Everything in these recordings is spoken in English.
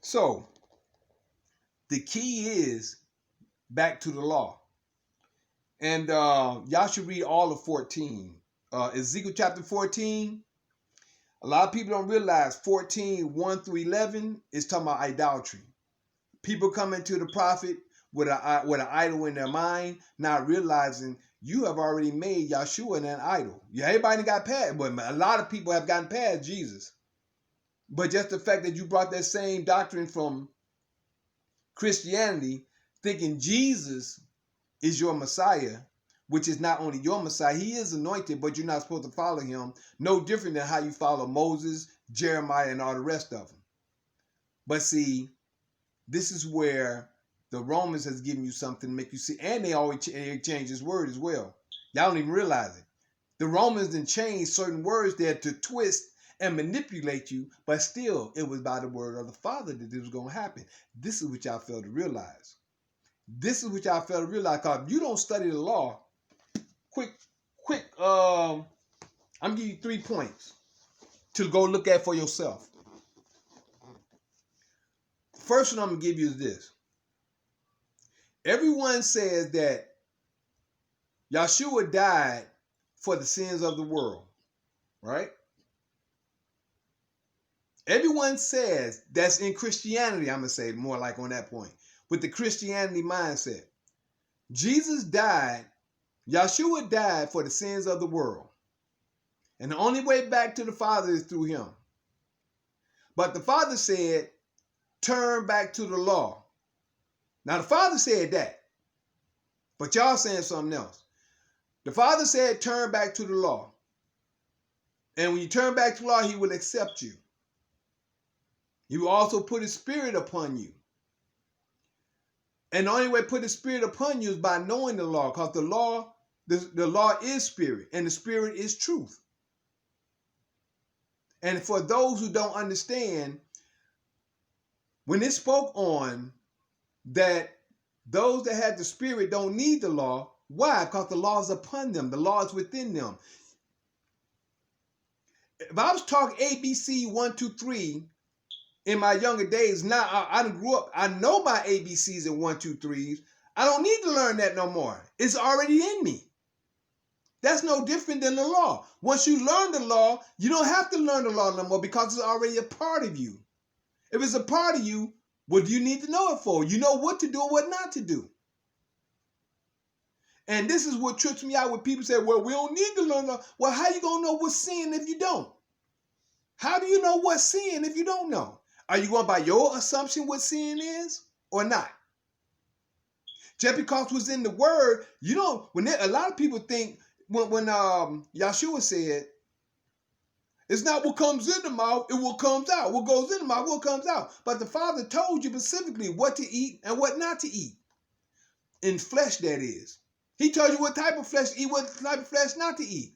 So the key is back to the law. And y'all should read all of 14. Ezekiel chapter 14. A lot of people don't realize 14, 1 through 11 is talking about idolatry. People coming to the prophet with an idol in their mind, not realizing you have already made Yahshua an idol. Yeah, everybody got past, but a lot of people have gotten past Jesus. But just the fact that you brought that same doctrine from Christianity, thinking Jesus is your Messiah, which is not only your Messiah, he is anointed, but you're not supposed to follow him. No different than how you follow Moses, Jeremiah, and all the rest of them. But see, this is where the Romans has given you something to make you see, and they always change his word as well. Y'all don't even realize it. The Romans then changed certain words there to twist and manipulate you, but still, it was by the word of the Father that this was going to happen. This is what y'all fail to realize. This is what y'all fail to realize, because if you don't study the law, I'm giving you 3 points to go look at for yourself. The first one I'm going to give you is this. Everyone says that Yahshua died for the sins of the world, right? Everyone says that's in Christianity, I'm going to say more like on that point, with the Christianity mindset. Jesus died, Yahshua died for the sins of the world. And the only way back to the Father is through him. But the Father said, turn back to the law. Now the Father said that, but y'all saying something else. The Father said, turn back to the law. And when you turn back to the law, he will accept you. He will also put his spirit upon you. And the only way to put his spirit upon you is by knowing the law, because the law is spirit, and the spirit is truth. And for those who don't understand, when it spoke on that those that had the spirit don't need the law, why? Because the law is upon them. The law is within them. If I was talking ABC 1, 2, 3 in my younger days, now I done grew up. I know my ABCs and 1, 2, 3s. I don't need to learn that no more. It's already in me. That's no different than the law. Once you learn the law, you don't have to learn the law no more because it's already a part of you. If it's a part of you, what do you need to know it for? You know what to do and what not to do. And this is what trips me out when people say, well, we don't need to learn law. Well, how you going to know what's sin if you don't? How do you know what's sin if you don't know? Are you going by your assumption what sin is or not? Just because it was in the word, you know, a lot of people think when Yahshua said, it's not what comes in the mouth, it what comes out. What goes in the mouth, what comes out. But the Father told you specifically what to eat and what not to eat. In flesh, that is. He told you what type of flesh to eat, what type of flesh not to eat.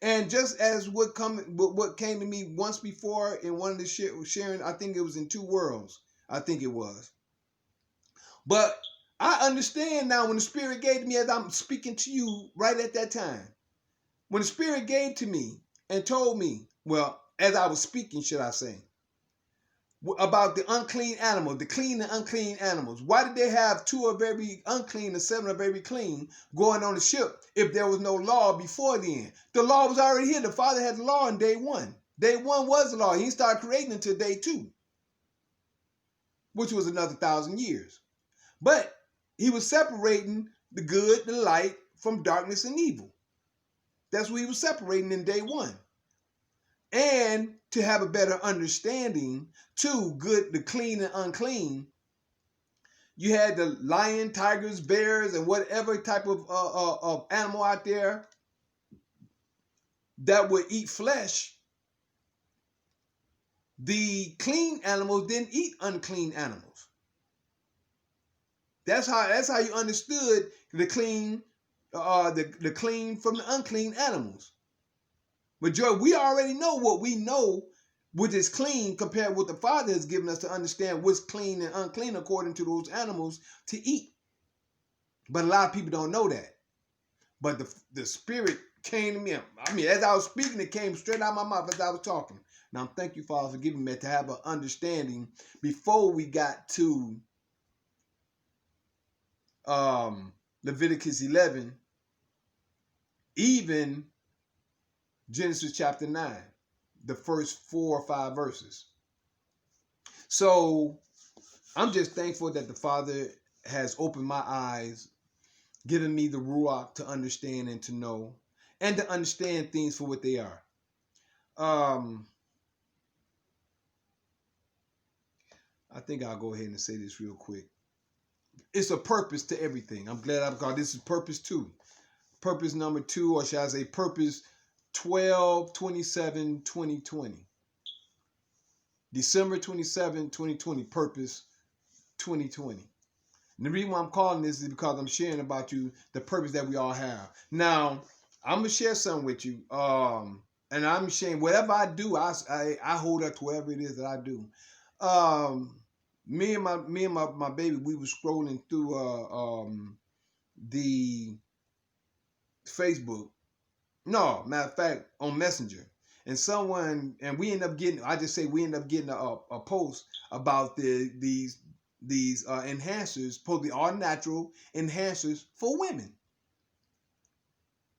And just as what came to me once before in one of the sharing, I think it was in 2 Worlds. I think it was. But I understand now when the Spirit gave to me as I'm speaking to you right at that time. When the Spirit gave to me and told me, well, as I was speaking, should I say, about the unclean animals, the clean and unclean animals. Why did they have 2 of every unclean and 7 of every clean going on the ship if there was no law before then? The law was already here. The Father had the law on day 1. Day 1 was the law. He started creating until day 2, which was another 1,000 years. But he was separating the good, the light from darkness and evil. That's what he was separating in day 1. And to have a better understanding to good, the clean and unclean, you had the lion, tigers, bears, and whatever type of animal out there that would eat flesh. The clean animals didn't eat unclean animals. That's how you understood the clean, the clean from the unclean animals. But Joy, we already know what we know, which is clean compared with what the Father has given us to understand what's clean and unclean according to those animals to eat. But a lot of people don't know that. But the Spirit came to me. I mean, as I was speaking, it came straight out of my mouth as I was talking. Now, thank you, Father, for giving me to have an understanding before we got to Leviticus 11, even Genesis chapter 9, the first 4 or 5 verses. So I'm just thankful that the Father has opened my eyes, given me the Ruach to understand and to know, and to understand things for what they are. I think I'll go ahead and say this real quick. It's a purpose to everything. I'm glad I've got this is purpose 2. Purpose number 2, or shall I say purpose 12/27/2020. December 27, 2020, purpose 2020. And the reason why I'm calling this is because I'm sharing about you the purpose that we all have. Now, I'm gonna share something with you. And I'm sharing whatever I do, I hold up to whatever it is that I do. Me and my baby, we were scrolling through the Facebook. No, matter of fact, on Messenger. And we end up getting, we end up getting a post about these enhancers, supposedly all natural enhancers for women.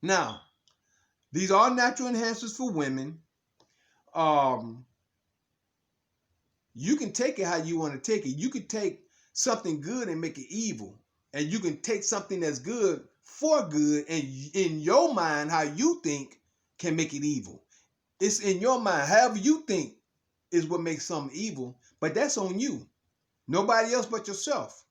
Now, these are natural enhancers for women. You can take it how you want to take it. You could take something good and make it evil. And you can take something that's good for good, and in your mind, how you think can make it evil. It's in your mind. However you think is what makes something evil, but that's on you. Nobody else but yourself.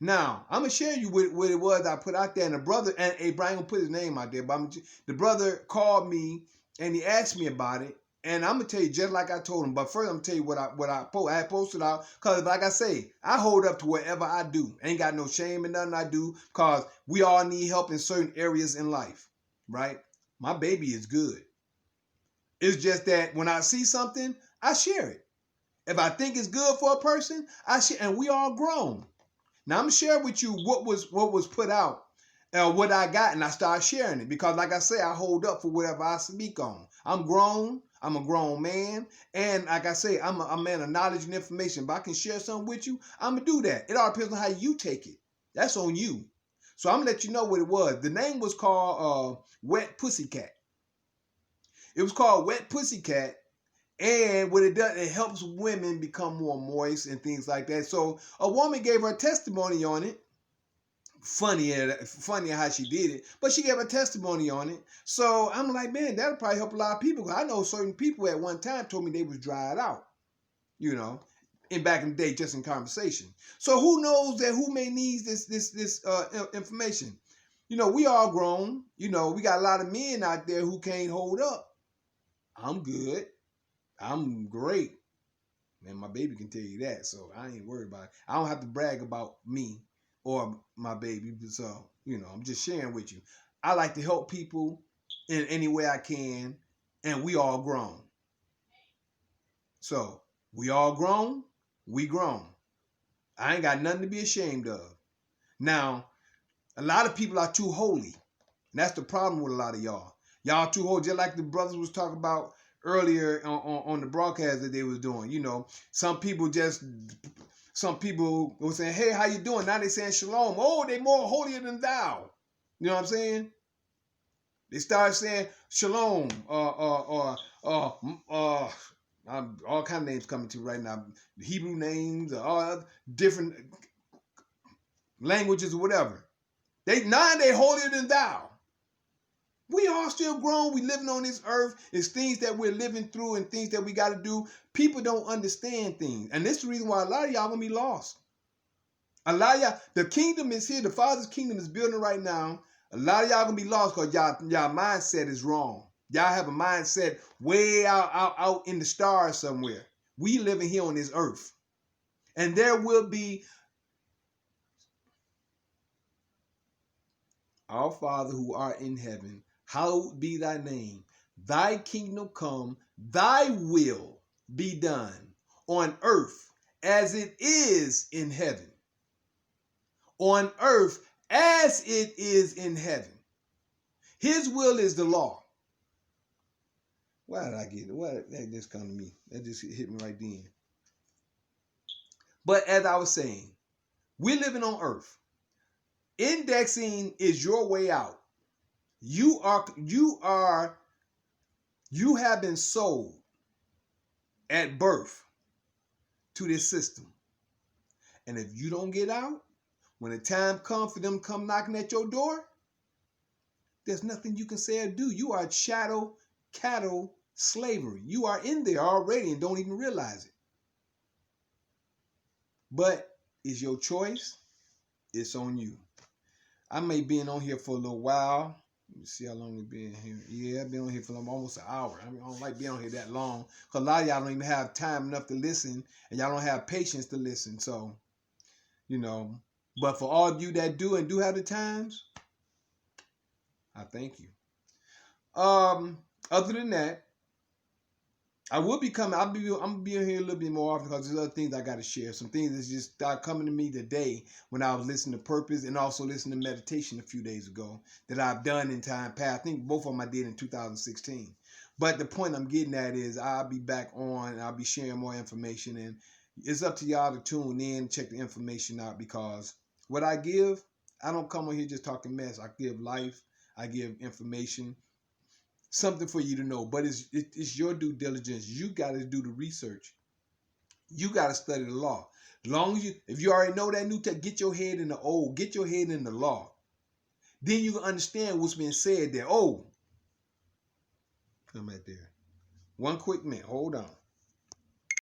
Now, I'm going to share you what it was I put out there. And the brother, and Brian going to put his name out there, but the brother called me and he asked me about it. And I'm going to tell you just like I told him. But first, I'm going to tell you what I had posted out. Because like I say, I hold up to whatever I do. Ain't got no shame in nothing I do. Because we all need help in certain areas in life. Right? My baby is good. It's just that when I see something, I share it. If I think it's good for a person, I share. And we all grown. Now I'm going to share with you what was put out. What I got, and I start sharing it. Because like I say, I hold up for whatever I speak on. I'm grown. I'm a grown man. And like I say, I'm a man of knowledge and information. If I can share something with you, I'm going to do that. It all depends on how you take it. That's on you. So I'm going to let you know what it was. The name was called Wet Pussycat. It was called Wet Pussycat. And what it does, it helps women become more moist and things like that. So a woman gave her testimony on it. Funny how she did it, but she gave a testimony on it. So I'm like, man, that'll probably help a lot of people. I know certain people at one time told me they was dried out, in back in the day, just in conversation. So who knows who may need this information? We all grown. We got a lot of men out there who can't hold up. I'm good. I'm great. Man, my baby can tell you that, so I ain't worried about it. I don't have to brag about me or my baby, so, I'm just sharing with you. I like to help people in any way I can, and we all grown. So, we all grown, we grown. I ain't got nothing to be ashamed of. Now, a lot of people are too holy. And that's the problem with a lot of y'all. Y'all too holy, just like the brothers was talking about earlier on the broadcast that they was doing. Some people were saying, hey, how you doing? Now they saying shalom. Oh, they more holier than thou. You know what I'm saying? They start saying shalom, all kind of names coming to right now. Hebrew names, all different languages or whatever. They holier than thou. We are still grown. We living on this earth. It's things that we're living through and things that we got to do. People don't understand things. And this is the reason why a lot of y'all going to be lost. A lot of y'all, the kingdom is here. The Father's kingdom is building right now. A lot of y'all going to be lost because y'all mindset is wrong. Y'all have a mindset way out in the stars somewhere. We living here on this earth. And there will be our Father who art in heaven, hallowed be thy name. Thy kingdom come, thy will be done on earth as it is in heaven. On earth as it is in heaven. His will is the law. Why did I get it? Why that just come to me? That just hit me right then. But as I was saying, we're living on Earth. Indexing is your way out. You have been sold at birth to this system. And if you don't get out, when the time comes for them to come knocking at your door, there's nothing you can say or do. You are chattel cattle slavery. You are in there already and don't even realize it. But it's your choice. It's on you. I may be on here for a little while. Let me see how long we've been here. Yeah, I've been on here for almost an hour. I don't like being on here that long because a lot of y'all don't even have time enough to listen, and y'all don't have patience to listen. So, but for all of you that do and do have the times, I thank you. Other than that, I will be coming. I'm gonna be in here a little bit more often because there's other things I got to share. Some things that's just started coming to me today when I was listening to Purpose and also listening to Meditation a few days ago that I've done in time past. I think both of them I did in 2016. But the point I'm getting at is I'll be back on and I'll be sharing more information, and it's up to y'all to tune in and check the information out because what I give, I don't come on here just talking mess. I give life. I give information. Something for you to know, but it's your due diligence. You got to do the research. You got to study the law. Long as if you already know that new tech, get your head in the old, get your head in the law. Then you can understand what's being said there. Oh, come right there. One quick minute. Hold on.